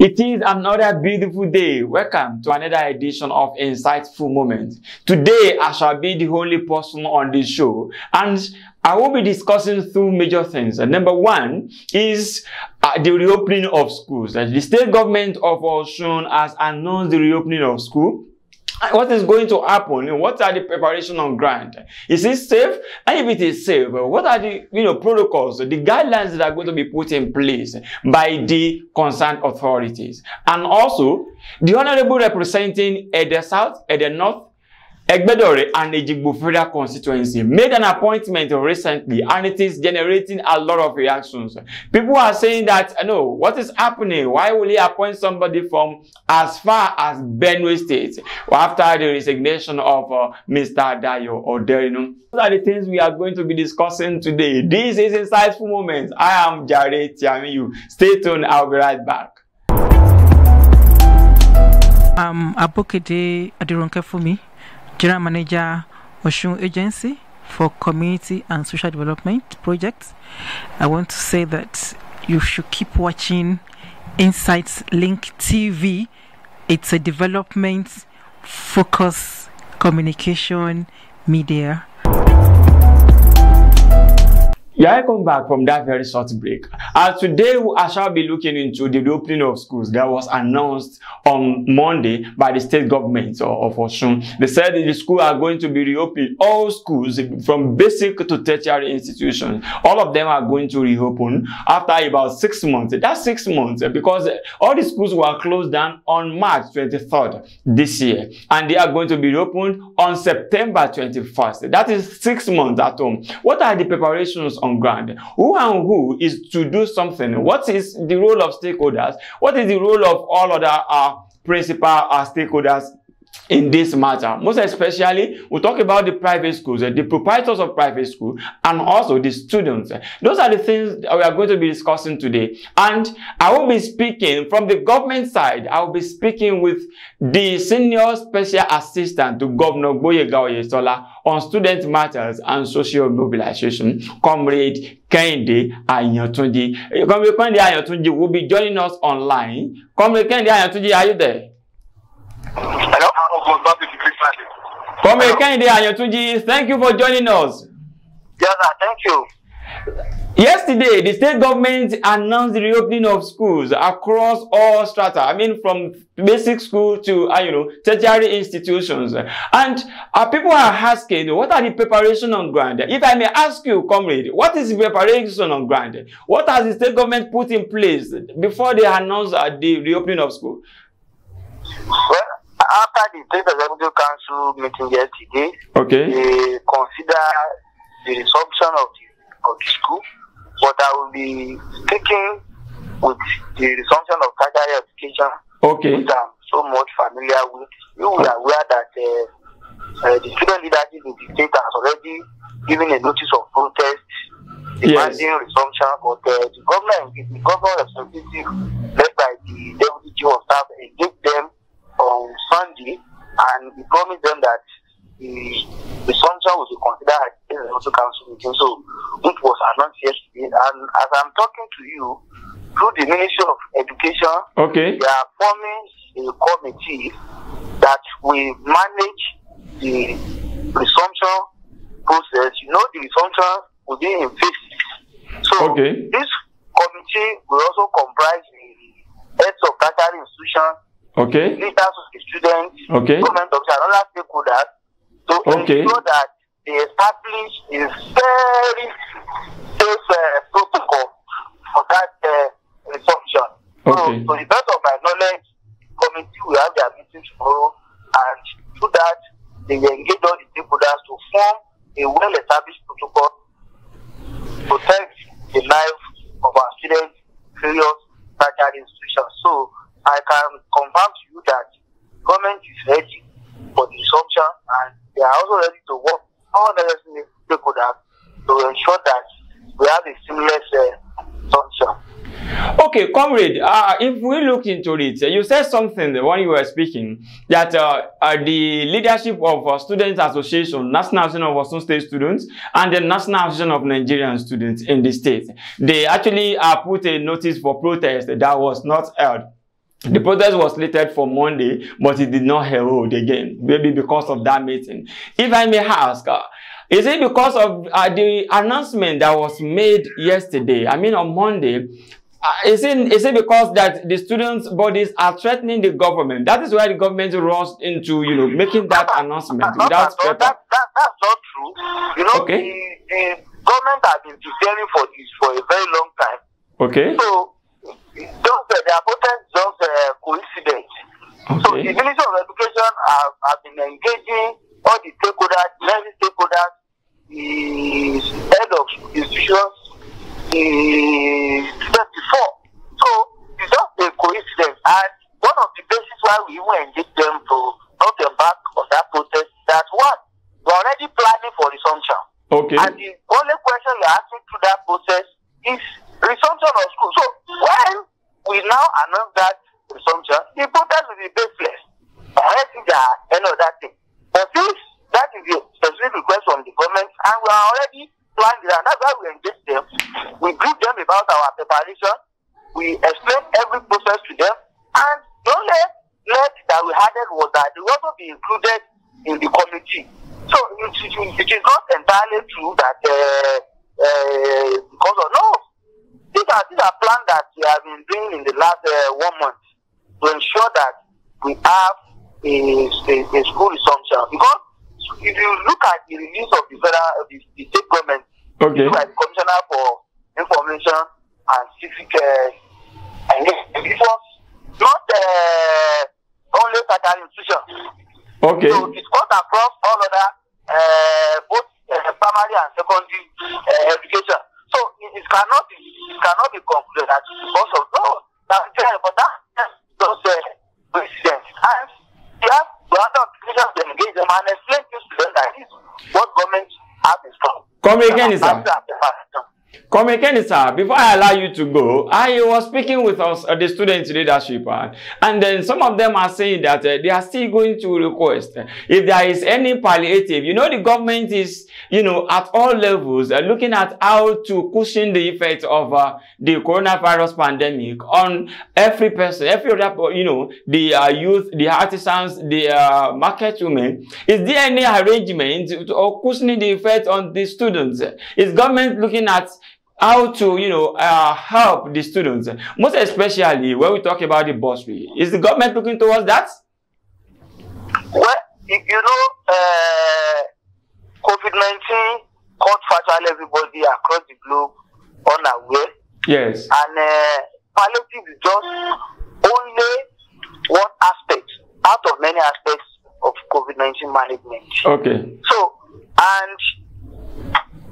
It is another beautiful day. Welcome to another edition of Insightful Moments. Today, I shall be the only person on this show, and I will be discussing two major things. Number one is the reopening of schools. The state government of Osun has announced the reopening of school. What is going to happen? What are the preparations on ground? Is it safe? And if it is safe, what are the protocols, the guidelines that are going to be put in place by the concerned authorities? And also, the honorable representing Ede South, Ede North, Egbedore and Ejigbo Federal Constituency made an appointment recently, and it is generating a lot of reactions. People are saying that, no, what is happening? Why will he appoint somebody from as far as Benue State after the resignation of Mr. Dayo or Derino? Those are the things we are going to be discussing today. This is Insightful Moments. I am Jare Tiamiyu. Stay tuned. I'll be right back. Abokede Adironkefumi, General Manager, Osun Agency for Community and Social Development Projects. I want to say that you should keep watching Insights Link TV. It's a development-focused communication media. Yeah, I come back from that very short break. Today, I shall be looking into the reopening of schools that was announced on Monday by the state government of Osun. They said that the schools are going to be reopened. All schools, from basic to tertiary institutions, all of them are going to reopen after about 6 months. That's 6 months because all the schools were closed down on March 23rd this year, and they are going to be reopened on September 21st. That is 6 months at home. What are the preparations on ground? Who and who is to do something? What is the role of stakeholders? What is the role of all other principal stakeholders in this matter? Most especially, we'll talk about the private schools, the proprietors of private school, and also the students. Those are the things that we are going to be discussing today. And I will be speaking from the government side. I will be speaking with the Senior Special Assistant to Governor Gboyega Oyetola on student matters and social mobilization, Comrade Kehinde Ayantunji. Comrade Kehinde Ayantunji will be joining us online. Comrade Kehinde Ayantunji, are you there? Hello? Comrade Kehinde Ayantunji, thank you for joining us. Yes, thank you. Yesterday, the state government announced the reopening of schools across all strata. I mean, from basic school to, tertiary institutions. And people are asking, what are the preparations on ground? If I may ask you, comrade, what is the preparation on ground? What has the state government put in place before they announced the reopening of school? Well, after the State Executive Council meeting yesterday, they consider the resumption of the school, but I will be speaking with the resumption of tertiary education, which I'm so much familiar with. You are aware that the student leadership in the state has already given a notice of protest demanding resumption, but the governor representative led by the deputy chief of staff engaged them on Sunday, and he promised them that the resumption will be considered at the Executive Council meeting, so it was announced yesterday. And as I'm talking to you, through the Ministry of Education, they are forming a committee that will manage the resumption process. The resumption will be in phases. So this committee will also comprise the heads of tertiary institutions, leaders of the students, government officials, and other stakeholders, to ensure that they establish a very safe protocol for that resumption. So, to the best of my knowledge, the committee will have their meeting tomorrow, and through that, they will engage all the stakeholders to form a well-established protocol to protect the life of our students, various tertiary institutions. So, I can confirm to you that government is ready for the resumption, and they are also ready to work all necessary stakeholders to ensure that we have a seamless resumption. Okay, comrade, if we look into it, you said something when you were speaking that the leadership of Students Association, National Association of Osun State Students, and the National Association of Nigerian Students in the state, they actually put a notice for protest that was not held. The protest was slated for Monday, but it did not hold again, maybe because of that meeting. If I may ask, is it because of the announcement that was made yesterday, I mean on Monday, is it because that the students' bodies are threatening the government? That is why the government rushed into, making that announcement without paper. That's not true. Okay. The government has been preparing for this for a very long time. Okay. So, the protest is just coincidence. Okay. So, the Ministry of Education have been engaging all the stakeholders, many stakeholders, the head of institutions, the students before. So, it's just a coincidence. And one of the basis why we even engage them to not embark on that protest is that one, we're already planning for resumption. Okay. And the only question you're asking through that process is resumption of school. So when we now announce that resumption, the protest will be baseless. I don't think there are any other thing. But since that is a specific request from the government, and we are already planning that, that's why we engage them. We brief them about our preparation. We explain every process to them. And the only let that we added was that they will also be included in the committee. So it is not entirely true that because of no. These are plans that we have been doing in the last 1 month to ensure that we have a school resumption. Because if you look at the release of the state government, okay, by the Commissioner for Information and Civic, it was not only tertiary institutions. Okay. So it's cut across all other both primary and secondary education. So it cannot be concluded that because of but that's just coincidence. And you have to have to engage them and explain to them that is what government has in store. Come again, sir. Come again, sir. Before I allow you to go, I was speaking with us, the student leadership, and then some of them are saying that they are still going to request if there is any palliative. The government is, at all levels looking at how to cushion the effect of the coronavirus pandemic on every person, every other, the youth, the artisans, the market women. Is there any arrangement or cushioning the effect on the students? Is government looking at how to, help the students, most especially when we talk about the bursary? Is the government looking towards that? Well, COVID-19 caught virtually everybody across the globe unaware. Yes. And palliative is just only one aspect out of many aspects of COVID-19 management. Okay. So, and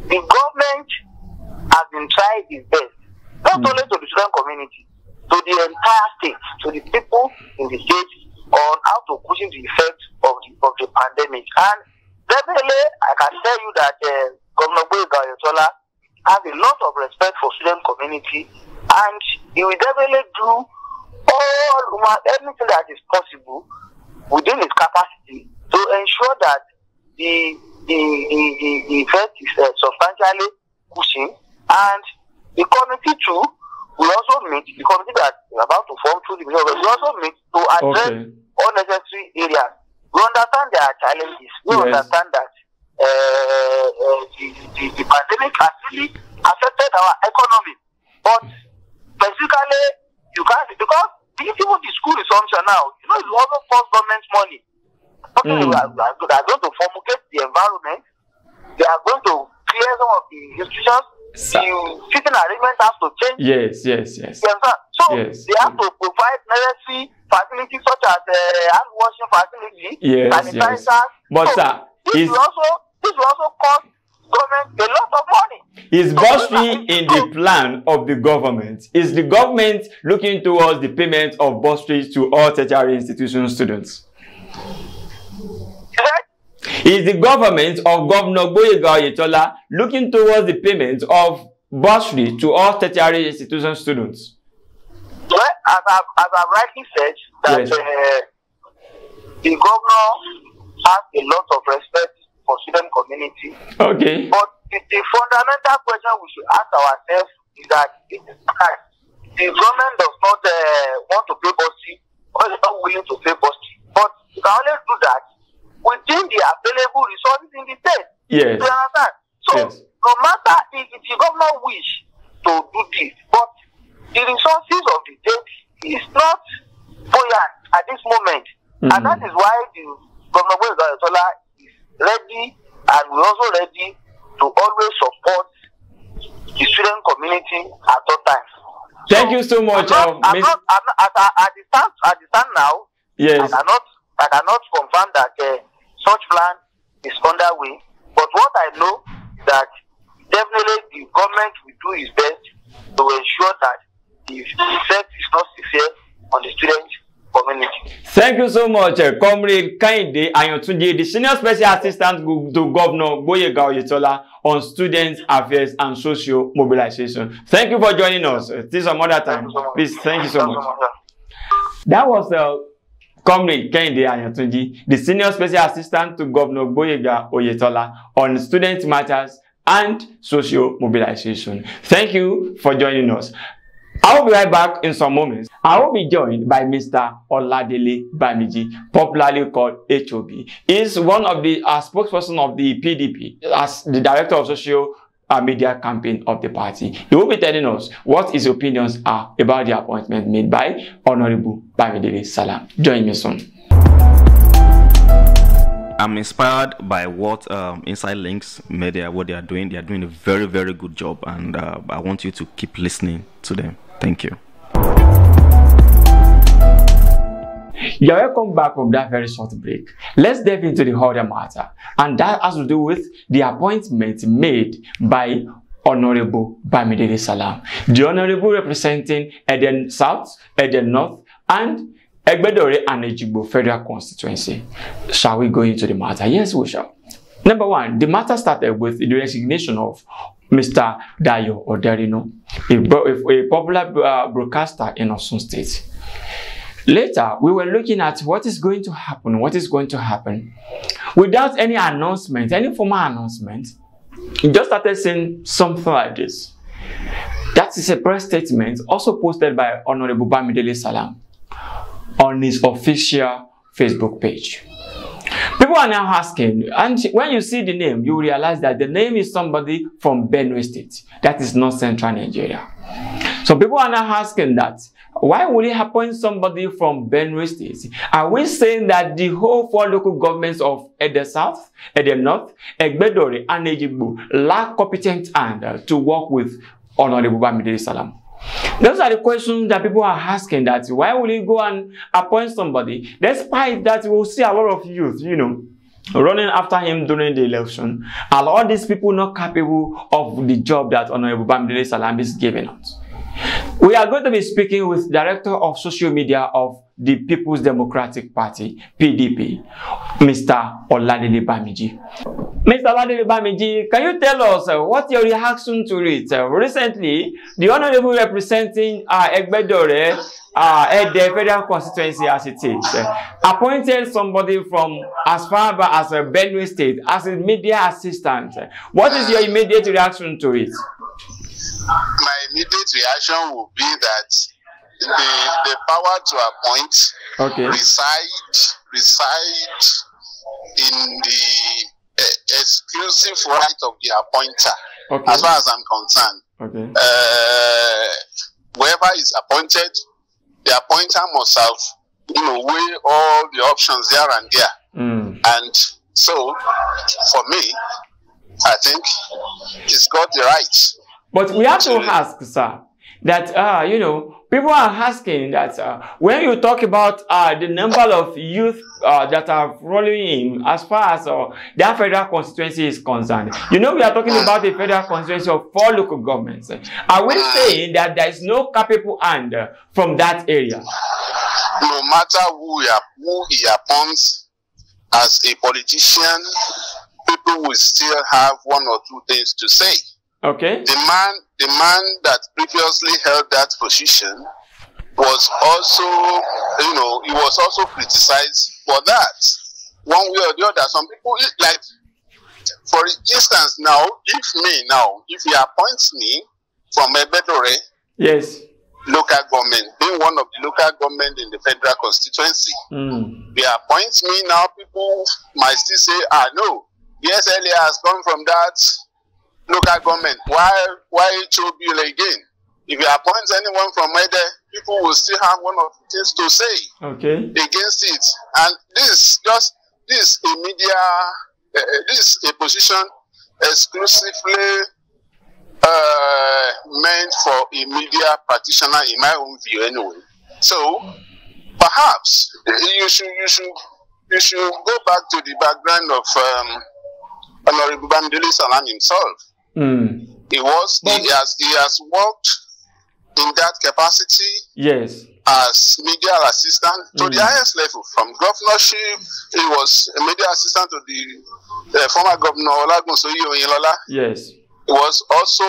the government has been trying its best, not only to the student community, to the entire state, to the people in the state, on how to cushion the effect of the pandemic. And definitely, I can tell you that Governor Gboyega Oyetola has a lot of respect for student community, and he will definitely do everything that is possible within his capacity to ensure that the effect is substantially cushioned. And the committee too will also meet, the committee that is about to form through the will also meet to address unnecessary areas. We understand there are challenges. We understand that the pandemic has really affected our economy. But specifically, you can't, because even the school resumption now, it also costs government money. They are going to formulate the environment. They are going to clear some of the institutions. The sitting arrangement has to change. Yes. So they have to provide necessary facilities such as hand washing facilities, sanitizers. But so this will also cost government a lot of money. Is bursary in the plan of the government? Is the government looking towards the payment of bursary to all tertiary institution students? Is the government of Governor Gboyega Oyetola looking towards the payment of bursary to all tertiary institution students? Well, as I've rightly said, that the governor has a lot of respect for student community. Okay. But the fundamental question we should ask ourselves is that the government does not want to pay bursary or is not willing to pay costly. But you can only do that within the available resources in the state. Yes. Do you understand? So, no matter if the governor wish to do this, but the resources of the state is not buoyant at this moment. And that is why the Governor Gboyega Oyetola is ready, and we're also ready to always support the student community at all times. Thank you so much. At the stand now, yes. I cannot confirm that such plan is underway. But what I know that definitely the government will do its best to ensure that the effect is not severe on the student community. Thank you so much, Comrade Kehinde Ayantunji, the Senior Special Assistant to Governor Gboyega Oyetola on Student Affairs and Social Mobilization. Thank you for joining us. Till some other time. Please, thank you so much. That was Comrade Kehinde Ayantunji, the Senior Special Assistant to Governor Gboyega Oyetola on Student Matters and Social Mobilization. Thank you for joining us. I will be right back in some moments. I will be joined by Mr. Oladele Bamiji, popularly called HOB. He is one of the spokesperson of the PDP as the director of social media campaign of the party. He will be telling us what his opinions are about the appointment made by Honorable Bamidele Salam. Join me soon. I'm inspired by what Inside Links Media, what they are doing. They are doing a very, very good job, and I want you to keep listening to them. Thank you. You're welcome back from that very short break. Let's delve into the other matter, and that has to do with the appointment made by Honorable Bamidele Salam, the Honorable representing Eden South, Eden North, and Egbedore and Ejigbo Federal Constituency. Shall we go into the matter? Yes, we shall. Number one, the matter started with the resignation of Mr. Dayo Oderino, a popular broadcaster in Osun State. Later, we were looking at what is going to happen, without any announcement, any formal announcement. We just started saying something like this. That is a press statement also posted by Honorable Bamidele Salam on his official Facebook page. People are now asking, and when you see the name, you realize that the name is somebody from Benue State. That is not central Nigeria. So people are now asking that, why would he appoint somebody from Benue State? Are we saying that the whole 4 local governments of Ede South, Ede North, Egbedore, and Ejigbo lack competent hand to work with Honorable Bamidele Salam? Those are the questions that people are asking, that why will he go and appoint somebody, despite that we'll see a lot of youth, running after him during the election, and all these people not capable of the job that Honorable Bamidele Salam is giving us. We are going to be speaking with Director of Social Media of the People's Democratic Party, PDP, Mr. Oladele Bamiji. Mr. Oladele Bamiji, can you tell us what's your reaction to it? Recently, the Honorable representing Egbedore at the Federal Constituency as it is, appointed somebody from as far back as Benue State as a media assistant. What is your immediate reaction to it? My immediate reaction would be that the power to appoint reside in the exclusive right of the appointer, as far as I'm concerned. Whoever is appointed, the appointer must have, weigh all the options there and there. And so, for me, I think he's got the right. But we have to ask, sir, that, people are asking that when you talk about the number of youth that are following him as far as that federal constituency is concerned, we are talking about a federal constituency of 4 local governments. Are we saying that there is no capable hand from that area? No matter who he appoints as a politician, people will still have 1 or 2 things to say. Okay. The man that previously held that position was also, he was also criticized for that, one way or the other. Some people, like, for instance, if he appoints me from Egbedore, yes, local government, being one of the local government in the federal constituency. They appoint me now. People might still say, no, the SLA has come from that local government. Why HOB again? If you appoint anyone from Ede, people will still have one of the things to say against it. And this is a media, this is a position exclusively meant for a media practitioner, in my own view, anyway. So perhaps you should go back to the background of Honorable Bamidele Salam himself. He has worked in that capacity. Yes. As media assistant to the highest level, from governorship. He was a media assistant to the former governor Oyetola. Yes. He was also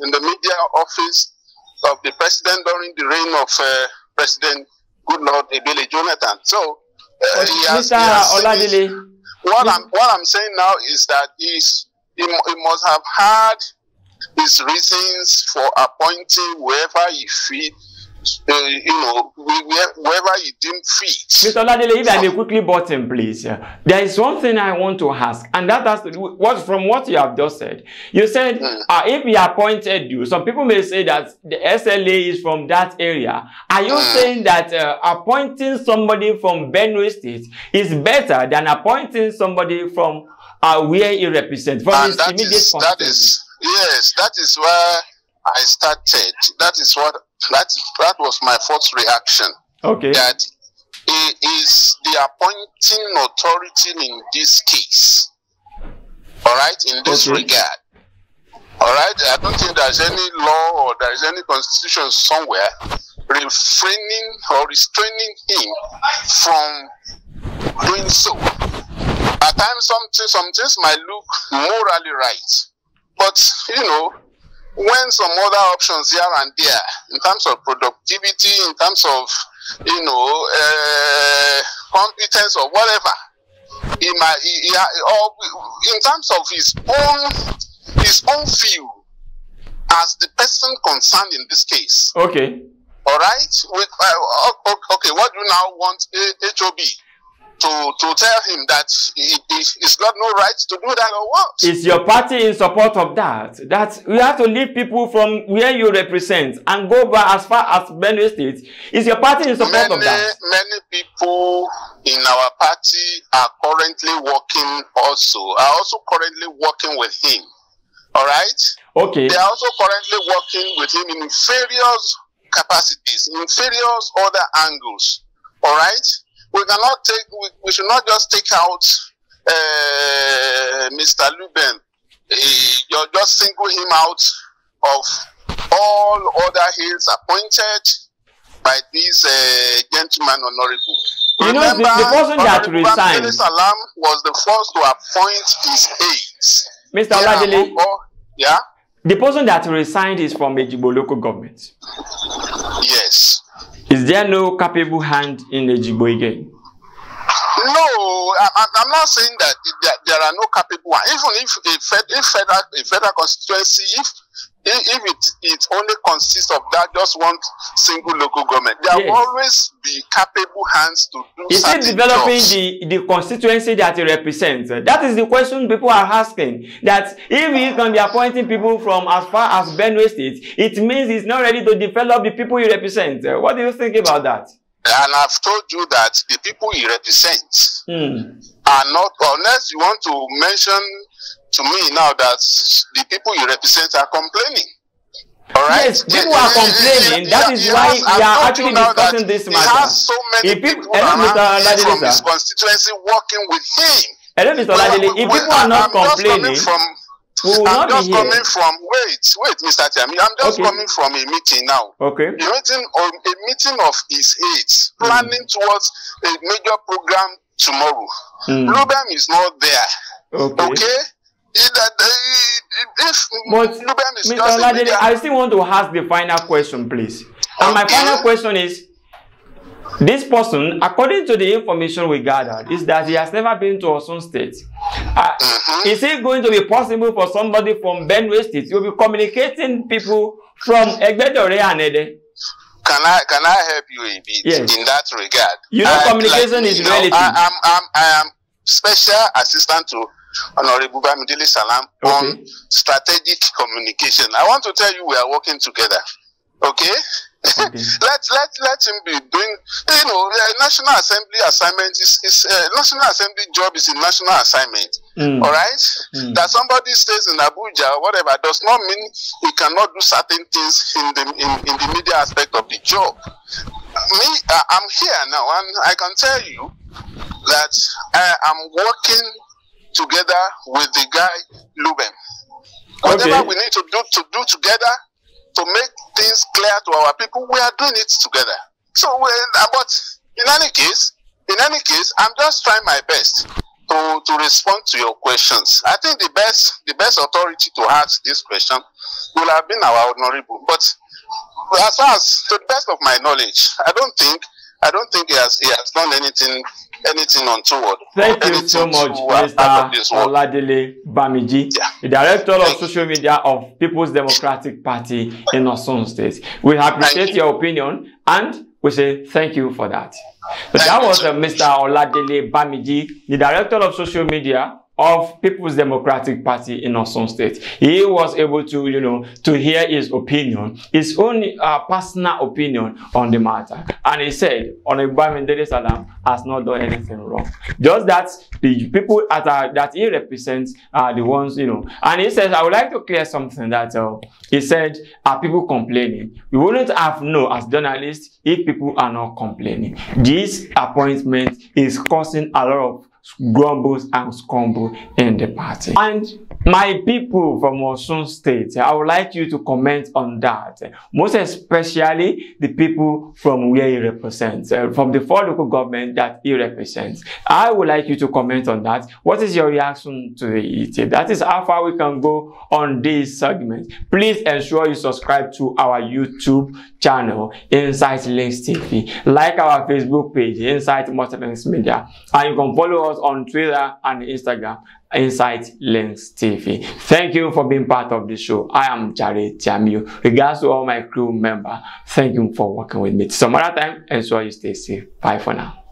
in the media office of the president during the reign of President Goodlord Ebele Jonathan. So what I'm saying now is that he must have had his reasons for appointing whoever he fit. Wherever you deem fit. Mr. Oladele, if I may quickly button, please. There is one thing I want to ask, and that has to do from what you have just said. You said if he appointed you, some people may say that the SLA is from that area. Are you saying that appointing somebody from Benue State is better than appointing somebody from where he represents? From his immediate constituency? Yes, that is where I started. That was my first reaction. Okay. That he is the appointing authority in this case. All right, in this regard. All right, I don't think there's any law or there is any constitution somewhere refraining or restraining him from doing so. At times, some things might look morally right, but when some other options here and there, in terms of productivity, in terms of, competence or whatever, in terms of his own field, as the person concerned in this case. Okay. All right. Okay. What do you now want HOB? To tell him that he's got no right to do that or what? Is your party in support of that? That we have to leave people from where you represent and go back as far as Benue State. Is your party in support of that? Many people in our party are also currently working with him. All right? Okay. They are also currently working with him in various capacities, in various other angles. All right? We should not just take out Mr. Luben. You're just single him out of all other hills appointed by this gentleman honorable. Remember, the person that resigned. Bamidele Salam was the first to appoint his aides. Mr. Oladele, yeah? The person that resigned is from Ejigbo local government. Yes. Is there no capable hand in Ejigbo again? No, I'm not saying that there are no capable ones. Even if a federal constituency, if it only consists of that just one single local government, there will always be capable hands to do something. Is it developing the constituency that he represents? That is the question people are asking. That if he can be appointing people from as far as Benue State, it means he's not ready to develop the people he represents. What do you think about that? And I've told you that the people he represents are not, unless you want to mention to me now that the people he represents are complaining. All right? Yes, people are complaining. That is why we are actually discussing this matter. He has so many people from his constituency working with him. Hello, Mr. Oladele. If people are not complaining, I'm just coming from, wait, Mr. Tiamiyu, I'm just coming from a meeting now. Okay. A meeting of his aides, planning towards a major program tomorrow. Lubem is not there. Okay? But Mr. Oladele, I still want to ask the final question, please. And my final question is, this person, according to the information we gathered, is that he has never been to Osun State. Is it going to be possible for somebody from Benue State to be communicating people from Egbedore and Ede? can I help you a bit in that regard? You know, communication is relative. I am special assistant to Honorable Bamidele Salam on strategic communication. I want to tell you we are working together. Okay? let him be doing, you know, National Assembly assignment is National Assembly job is a national assignment. All right? That somebody stays in Abuja or whatever does not mean he cannot do certain things in the media aspect of the job. I'm here now, and I can tell you that I am working together with the guy Lubem. Whatever we need to do together to make things clear to our people, we are doing it together. So, but in any case, I'm just trying my best to respond to your questions. I think the best authority to ask this question will have been our honorable. But as far as to the best of my knowledge, I don't think he has done anything untoward. Thank you so much, Mr. Oladele Bamiji, the Director of Social Media of People's Democratic Party in Osun State. We appreciate your opinion and we say thank you for that. So that was Mr. Oladele Bamiji, the Director of Social Media of People's Democratic Party in Osun State. He was able to, you know, to hear his opinion, his own personal opinion on the matter. And he said, Honorable Bamidele Salam has not done anything wrong. Just that the people that he represents are the ones, you know. And he says, I would like to clear something that he said, are people complaining? We wouldn't have known as journalists if people are not complaining. This appointment is causing a lot of grumbles and scumble in the party. And my people from Osun State, I would like you to comment on that. Most especially the people from where he represents, from the 4 local government that he represents. I would like you to comment on that. What is your reaction to it? That is how far we can go on this segment. Please ensure you subscribe to our YouTube channel, Insight Links TV. Like our Facebook page, Insight Links Media. And you can follow us on Twitter and Instagram, Insight Links TV. Thank you for being part of the show. I am Jare Tiamiyu. Regards to all my crew members, thank you for working with me. Some other time, ensure you stay safe. Bye for now.